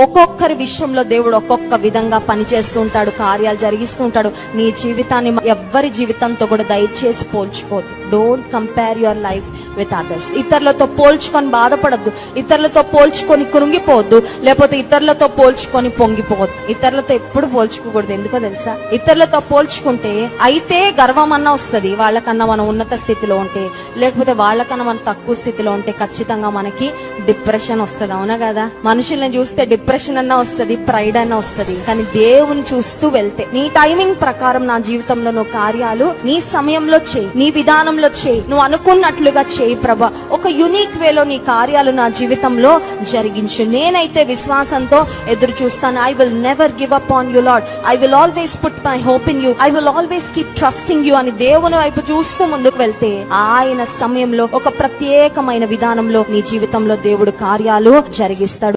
ఒక్కొక్కరి విషయంలో దేవుడు ఒక్కొక్క విధంగా పనిచేస్తూ ఉంటాడు, కార్యాలు జరిగిస్తూ ఉంటాడు. నీ జీవితాన్ని ఎవ్వరి జీవితంతో కూడా దయచేసి పోల్చుకోవద్దు. Don't compare your life with others. ఇతరులతో పోల్చుకొని బాధపడద్దు, ఇతరులతో పోల్చుకొని కృంగిపోవద్దు, లేకపోతే ఇతరులతో పోల్చుకొని పొంగిపోవద్దు. ఇతరులతో ఎప్పుడు పోల్చుకోకూడదు. ఎందుకో తెలుసా? ఇతరులతో పోల్చుకుంటే అయితే గర్వం అన్నా వస్తుంది, వాళ్ళకన్నా మనం ఉన్నత స్థితిలో ఉంటే. లేకపోతే వాళ్ళకన్నా మనం తక్కువ స్థితిలో ఉంటే ఖచ్చితంగా మనకి డిప్రెషన్ వస్తుంది. అవునా కదా? మనుషుల్ని చూస్తే డిప్రెషన్ అన్నా వస్తుంది, ప్రైడ్ అన్నా వస్తుంది. కానీ దేవుని చూస్తూ వెళ్తే, నీ టైమింగ్ ప్రకారం నా జీవితంలో నువ్వు కార్యాలు నీ సమయంలో చేయి, నీ విధానంలో చేయి, నువ్వు అనుకున్నట్లుగా చేయి ప్రభా. ఒక యునిక్ వేలో నీ కార్యాలు నా జీవితంలో జరిగించు. నేనైతే విశ్వాసంతో ఎదురు చూస్తాను. I will never give up on you lord. I will always put my hope in you. I will always keep trusting you అని దేవుని వైపు చూస్తూ ముందుకు వెళ్తే ఆయన సమయంలో ఒక ప్రత్యేకమైన విధానంలో నీ జీవితంలో దేవుడు కార్యాలు జరిగిస్తాడు.